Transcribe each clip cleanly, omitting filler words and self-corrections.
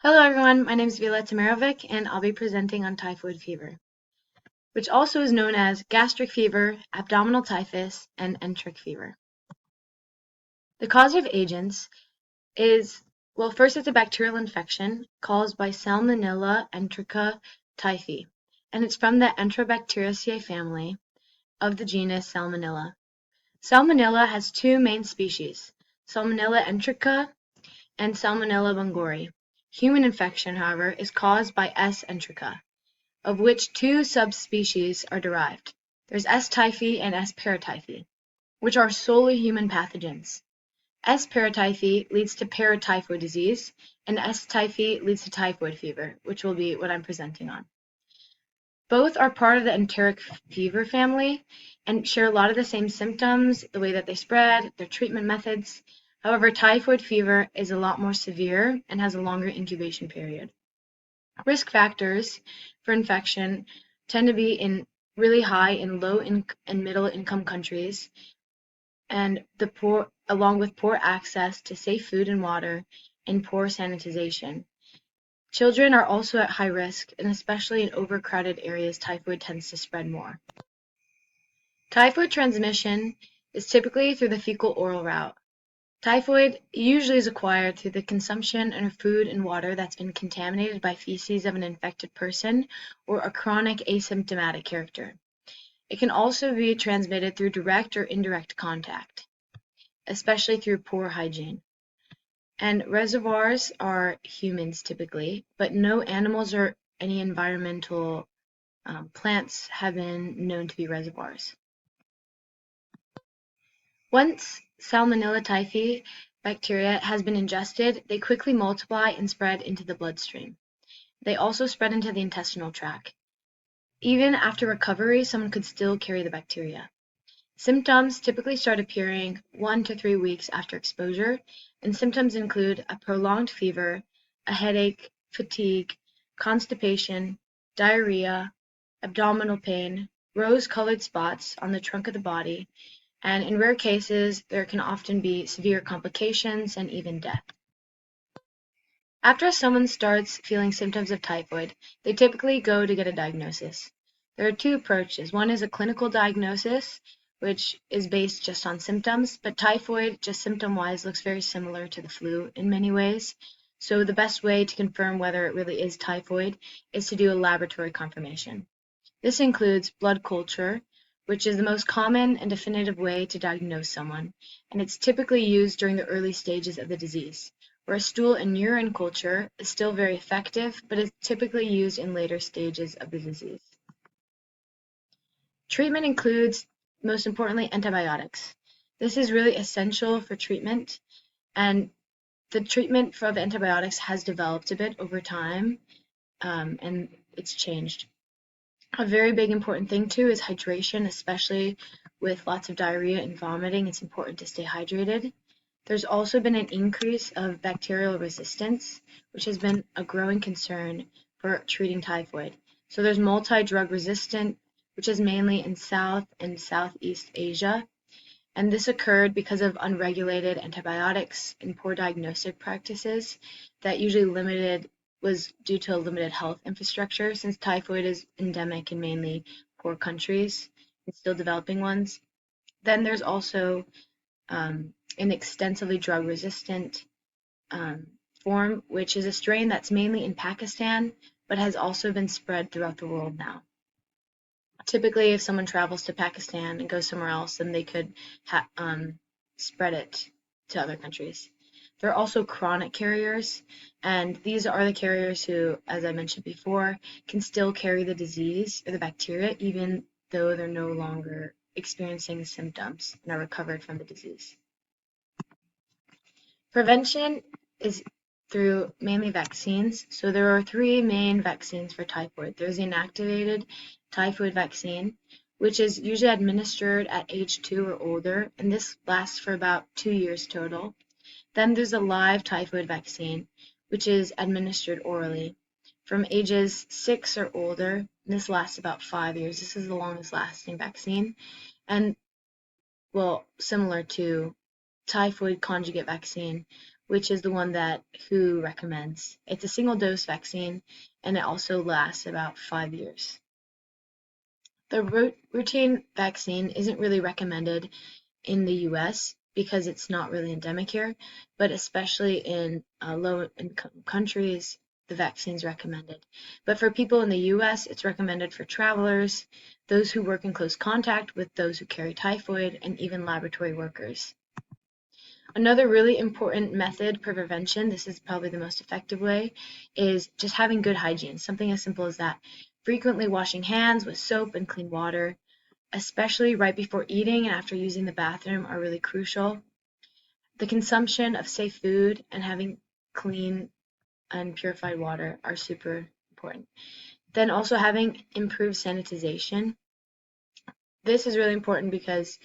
Hello everyone, my name is Vila Tamirovic and I'll be presenting on typhoid fever, which also is known as gastric fever, abdominal typhus, and enteric fever. The causative agents is, first it's a bacterial infection caused by Salmonella enterica typhi, and it's from the Enterobacteriaceae family of the genus Salmonella. Salmonella has two main species, Salmonella enterica and Salmonella bungori. Human infection, however, is caused by S. enterica, of which two subspecies are derived. There's S. typhi and S. paratyphi, which are solely human pathogens. S. paratyphi leads to paratyphoid disease, and S. typhi leads to typhoid fever, which will be what I'm presenting on. Both are part of the enteric fever family and share a lot of the same symptoms, the way that they spread, their treatment methods. However, typhoid fever is a lot more severe and has a longer incubation period. Risk factors for infection tend to be really high in low and middle income countries, and along with poor access to safe food and water and poor sanitization. Children are also at high risk, and especially in overcrowded areas, typhoid tends to spread more. Typhoid transmission is typically through the fecal-oral route. Typhoid usually is acquired through the consumption of food and water that's been contaminated by feces of an infected person or a chronic asymptomatic character. It can also be transmitted through direct or indirect contact, especially through poor hygiene. And reservoirs are humans typically, but no animals or any environmental plants have been known to be reservoirs. Once Salmonella typhi bacteria has been ingested, they quickly multiply and spread into the bloodstream. They also spread into the intestinal tract. Even after recovery, someone could still carry the bacteria. Symptoms typically start appearing 1 to 3 weeks after exposure, and symptoms include a prolonged fever, a headache, fatigue, constipation, diarrhea, abdominal pain, rose-colored spots on the trunk of the body, and in rare cases, there can often be severe complications and even death. After someone starts feeling symptoms of typhoid, they typically go to get a diagnosis. There are two approaches. One is a clinical diagnosis, which is based just on symptoms, but typhoid, just symptom-wise, looks very similar to the flu in many ways. So the best way to confirm whether it really is typhoid is to do a laboratory confirmation. This includes blood culture, which is the most common and definitive way to diagnose someone, and it's typically used during the early stages of the disease, where stool and urine culture is still very effective, but is typically used in later stages of the disease. Treatment includes, most importantly, antibiotics. This is really essential for treatment, and the treatment of antibiotics has developed a bit over time, and it's changed. A very big important thing too is hydration, especially with lots of diarrhea and vomiting. It's important to stay hydrated. There's also been an increase of bacterial resistance, which has been a growing concern for treating typhoid. So there's multi-drug resistant, which is mainly in South and Southeast Asia. And this occurred because of unregulated antibiotics and poor diagnostic practices that usually was due to a limited health infrastructure, since typhoid is endemic in mainly poor countries and still developing ones. Then there's also an extensively drug-resistant form, which is a strain that's mainly in Pakistan, but has also been spread throughout the world now. Typically, if someone travels to Pakistan and goes somewhere else, then they could spread it to other countries. There are also chronic carriers, and these are the carriers who, as I mentioned before, can still carry the disease or the bacteria even though they're no longer experiencing symptoms and are recovered from the disease. Prevention is through mainly vaccines. So there are 3 main vaccines for typhoid. There's the inactivated typhoid vaccine, which is usually administered at age 2 or older, and this lasts for about 2 years total. Then there's a live typhoid vaccine, which is administered orally from ages 6 or older, and this lasts about 5 years. This is the longest lasting vaccine, and similar to typhoid conjugate vaccine, which is the one that WHO recommends. It's a single-dose vaccine, and it also lasts about 5 years. The routine vaccine isn't really recommended in the US because it's not really endemic here, but especially in low-income countries, the vaccine is recommended. But for people in the US, it's recommended for travelers, those who work in close contact with those who carry typhoid, and even laboratory workers. Another really important method for prevention, this is probably the most effective way, is just having good hygiene, something as simple as that. Frequently washing hands with soap and clean water, especially right before eating and after using the bathroom, are really crucial. The consumption of safe food and having clean and purified water are super important. Then also having improved sanitization. This is really important because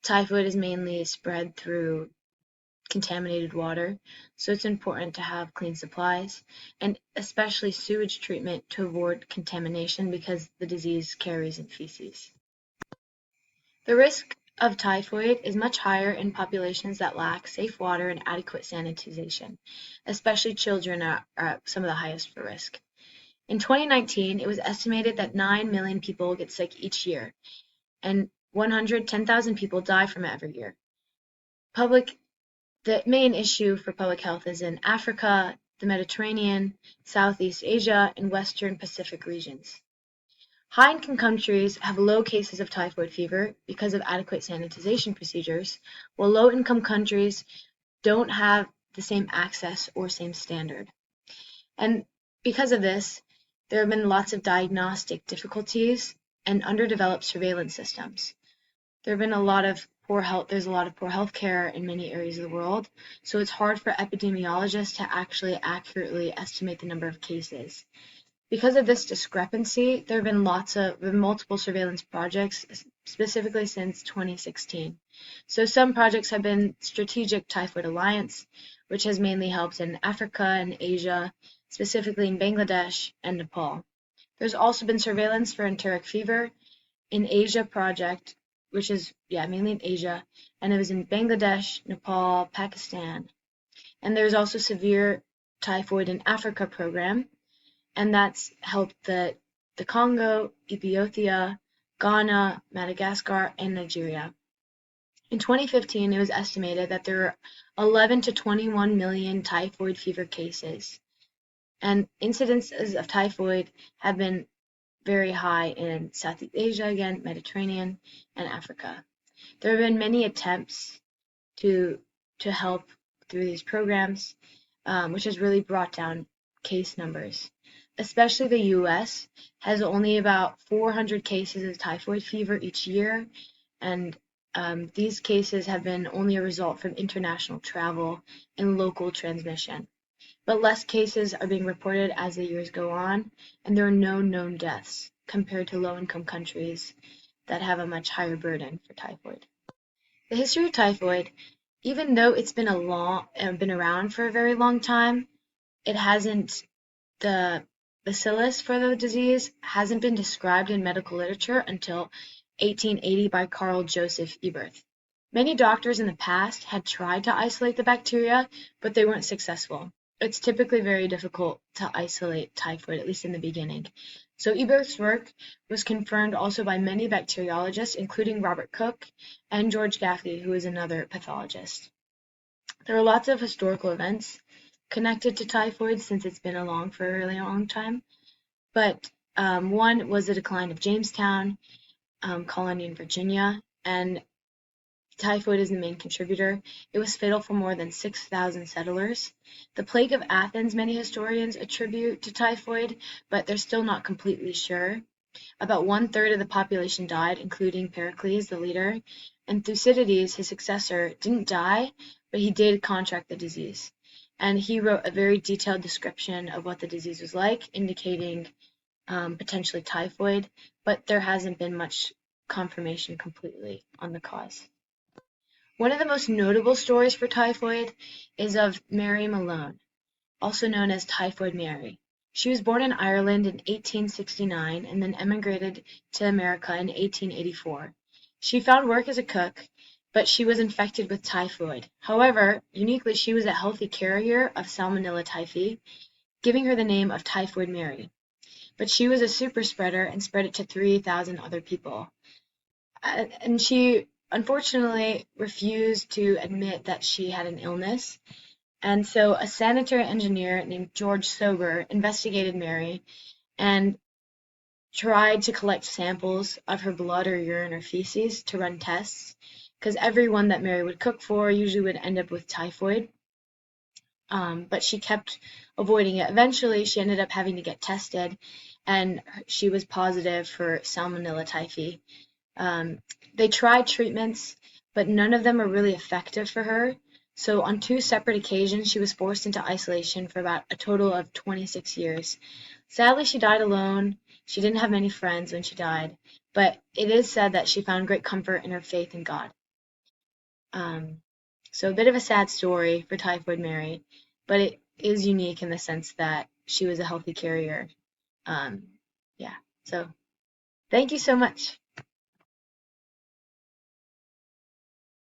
typhoid is mainly spread through contaminated water, so it's important to have clean supplies, and especially sewage treatment to avoid contamination because the disease carries in feces. The risk of typhoid is much higher in populations that lack safe water and adequate sanitization, especially children are some of the highest for risk. In 2019, it was estimated that 9 million people get sick each year, and 110,000 people die from it every year. The main issue for public health is in Africa, the Mediterranean, Southeast Asia, and Western Pacific regions. High-income countries have low cases of typhoid fever because of adequate sanitization procedures, while low-income countries don't have the same access or same standard. And because of this, there have been lots of diagnostic difficulties and underdeveloped surveillance systems. There's a lot of poor health care in many areas of the world, so it's hard for epidemiologists to actually accurately estimate the number of cases. Because of this discrepancy, there have been multiple surveillance projects, specifically since 2016. So some projects have been Strategic Typhoid Alliance, which has mainly helped in Africa and Asia, specifically in Bangladesh and Nepal. There's also been surveillance for enteric fever in Asia project, which is mainly in Asia, and it was in Bangladesh, Nepal, Pakistan. And there's also Severe Typhoid in Africa program, and that's helped the Congo, Ethiopia, Ghana, Madagascar, and Nigeria. In 2015, it was estimated that there were 11 to 21 million typhoid fever cases, and incidences of typhoid have been very high in Southeast Asia, again, Mediterranean, and Africa. There have been many attempts to help through these programs, which has really brought down case numbers. Especially the US has only about 400 cases of typhoid fever each year, and these cases have been only a result from international travel and local transmission. But less cases are being reported as the years go on, and there are no known deaths compared to low-income countries that have a much higher burden for typhoid. The history of typhoid, even though it's been been around for a very long time, it hasn't the bacillus for the disease hasn't been described in medical literature until 1880 by Carl Joseph Eberth. Many doctors in the past had tried to isolate the bacteria, but they weren't successful. It's typically very difficult to isolate typhoid, at least in the beginning. So Eberth's work was confirmed also by many bacteriologists, including Robert Koch and George Gaffney, who is another pathologist. There are lots of historical events connected to typhoid since it's been along for a really long time. But one was the decline of Jamestown, colony in Virginia, and typhoid is the main contributor. It was fatal for more than 6,000 settlers. The plague of Athens, many historians attribute to typhoid, but they're still not completely sure. About 1/3 of the population died, including Pericles, the leader, and Thucydides, his successor, didn't die, but he did contract the disease. And he wrote a very detailed description of what the disease was like, indicating potentially typhoid, but there hasn't been much confirmation completely on the cause. One of the most notable stories for typhoid is of Mary Malone, also known as Typhoid Mary. She was born in Ireland in 1869 and then emigrated to America in 1884. She found work as a cook but she was infected with typhoid. However, uniquely, she was a healthy carrier of Salmonella typhi, giving her the name of Typhoid Mary. But she was a super spreader and spread it to 3,000 other people. And she unfortunately refused to admit that she had an illness. And so a sanitary engineer named George Sober investigated Mary and tried to collect samples of her blood or urine or feces to run tests, because everyone that Mary would cook for usually would end up with typhoid. But she kept avoiding it. Eventually, she ended up having to get tested, and she was positive for Salmonella typhi. They tried treatments, but none of them were really effective for her. So on 2 separate occasions, she was forced into isolation for about a total of 26 years. Sadly, she died alone. She didn't have many friends when she died, but it is said that she found great comfort in her faith in God. So a bit of a sad story for Typhoid Mary, but it is unique in the sense that she was a healthy carrier. Yeah, so thank you so much.